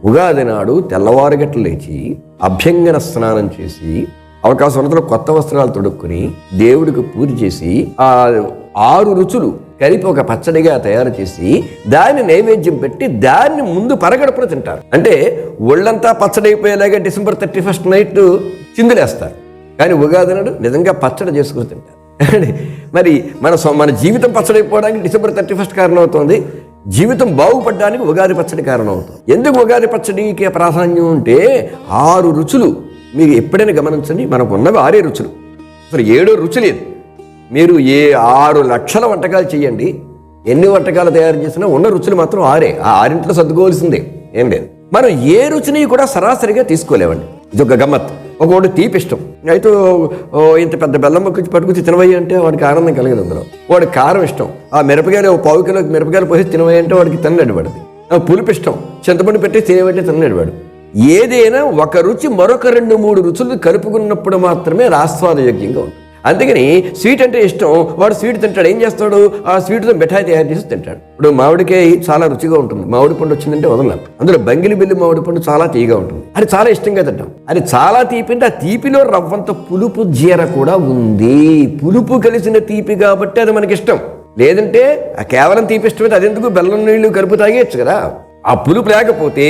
ఉగాది నాడు తెల్లవారుగట్లు లేచి అభ్యంగన స్నానం చేసి అవకాశం ఉన్నంతలో కొత్త వస్త్రాలు తొడుక్కుని దేవుడికి పూజ చేసి ఆ 6 రుచులు కలిపి ఒక పచ్చడిగా తయారు చేసి దాన్ని నైవేద్యం పెట్టి దాన్ని ముందు పరగడుపున తింటారు. అంటే ఒళ్ళంతా పచ్చడి అయిపోయేలాగా December 31st నైట్ చిందులేస్తారు, కానీ ఉగాది నాడు నిజంగా పచ్చడి చేసుకుని తింటారు. మరి మన జీవితం పచ్చడైపోవడానికి December 31st కారణం అవుతుంది, జీవితం బాగుపడడానికి ఉగాది పచ్చడి కారణం అవుతుంది. ఎందుకు ఉగాది పచ్చడికి ప్రాధాన్యం అంటే 6 రుచులు. మీరు ఎప్పుడైనా గమనించండి, మనకు ఉన్నవి 6 రుచులు, అసలు 7 రుచి లేదు. మీరు 6 లక్షల వంటకాలు చేయండి, ఎన్ని వంటకాలు తయారు చేసినా ఉన్న రుచులు మాత్రం 6. ఆ 6 సర్దుకోవాల్సిందే, ఏం లేదు. మనం ఏ రుచిని కూడా సరాసరిగా తీసుకోలేమండి. ఇది ఒక గమ్మత్. ఒకటి తీపి ఇష్టం, అయితే ఇంత పెద్ద బెల్లం మొక్క పట్టుకుని తినవయ్యి అంటే వాడికి ఆనందం కలిగదు. అందులో వాడికి కారం ఇష్టం, ఆ మిరపకాయలు 1/4 కిలో మిరపకాయలు పోసి తినవయ్యి అంటే వాడికి తినలేడు. వాడిది పులుపు ఇష్టం, చింతపండు పెట్టి తినేవంటే తినలేడు వాడు. ఏదైనా ఒక రుచి మరొక 2-3 రుచులు కలుపుకున్నప్పుడు మాత్రమే ఆస్వాదయోగ్యంగా ఉంటుంది. అందుకని స్వీట్ అంటే ఇష్టం, వాడు స్వీట్ తింటాడు. ఏం చేస్తాడు, ఆ స్వీట్తో మిఠాయి తయారు చేసి తింటాడు. ఇప్పుడు మామిడికాయ చాలా రుచిగా ఉంటుంది, మామిడి పండు వచ్చిందంటే వదలం. అందులో బంగిలి బిల్లి మామిడి పండు చాలా తీయగా ఉంటుంది, అది చాలా ఇష్టంగా తింటాం. అది చాలా తీపి అంటే ఆ తీపిలో రవ్వంత పులుపు జీర కూడా ఉంది. పులుపు కలిసిన తీపి కాబట్టి అది మనకి ఇష్టం. లేదంటే ఆ కేవలం తీపి ఇష్టమైతే అదెందుకు బెల్లం నీళ్లు కలుపు తాగేయచ్చు కదా. ఆ పులుపు లేకపోతే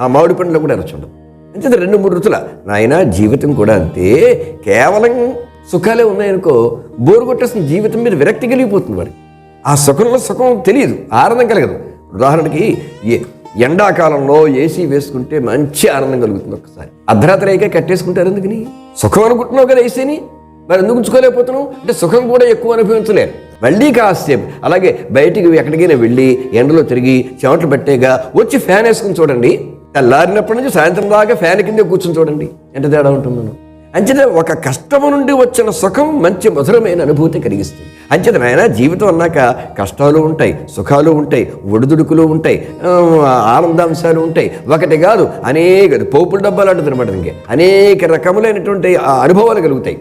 ఆ మామిడి పండులో కూడా రుచుండదు. అంటే 2-3 రుచుల నాయన జీవితం కూడా అంతే. కేవలం సుఖాలే ఉన్నాయనుకో బోరు కొట్టేసిన జీవితం మీద విరక్తి కలిగిపోతుంది వాడికి. ఆ సుఖంలో సుఖం తెలియదు, ఆనందం కలగదు. ఉదాహరణకి ఎండాకాలంలో ఏసీ వేసుకుంటే మంచి ఆనందం కలుగుతుంది. ఒక్కసారి అర్ధరాత్రి అయితే కట్టేసుకుంటారు. ఎందుకని సుఖం అనుకుంటున్నావు కదా ఏసీని, మరి ఎందుకు ఉంచుకోలేకపోతున్నావు అంటే సుఖం కూడా ఎక్కువ అనుభవించలేరు. మళ్ళీ కాసేపు అలాగే బయటికి ఎక్కడికైనా వెళ్ళి ఎండలో తిరిగి చెమటలు పట్టేగా వచ్చి ఫ్యాన్ వేసుకుని చూడండి, తెల్లారినప్పటి నుంచి సాయంత్రం దాకా ఫ్యాన్ కింద కూర్చొని చూడండి, ఎంత తేడా ఉంటుందో. అంచేత ఒక కష్టము నుండి వచ్చిన సుఖం మంచి మధురమైన అనుభూతి కలిగిస్తుంది. అంచేత నాయన జీవితం అన్నాక కష్టాలు ఉంటాయి, సుఖాలు ఉంటాయి, ఒడిదుడుకులు ఉంటాయి, ఆనందాంశాలు ఉంటాయి. ఒకటి కాదు, అనేక పోపుల డబ్బాలు అంటుంది అనమాట. ఇంకే అనేక రకములైనటువంటి అనుభవాలు కలుగుతాయి.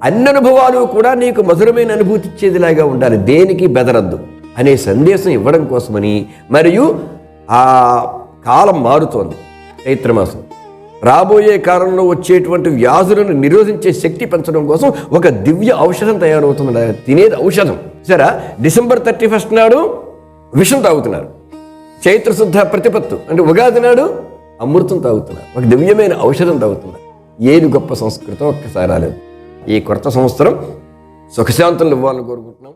అన్ని అనుభవాలు కూడా నీకు మధురమైన అనుభూతి ఇచ్చేదిలాగా ఉండాలి, దేనికి బెదరద్దు అనే సందేశం ఇవ్వడం కోసమని. మరియు ఆ కాలం మారుతోంది, చైత్రమాసం. రాబోయే కాలంలో వచ్చేటువంటి వ్యాధులను నిరోధించే శక్తి పెంచడం కోసం ఒక దివ్య ఔషధం తయారవుతుంది. తినేది ఔషధం. సరే, December 31st నాడు విషం తాగుతున్నారు, చైత్రశుద్ధ ప్రతిపత్తు అంటే ఉగాది నాడు అమృతం తాగుతున్నారు, ఒక దివ్యమైన ఔషధం తాగుతున్నారు. ఏది గొప్ప సంస్కృతం ఒక్కసారి రాలేదు. ఈ కొత్త సంవత్సరం సుఖశాంతులు ఇవ్వాలని కోరుకుంటున్నాం.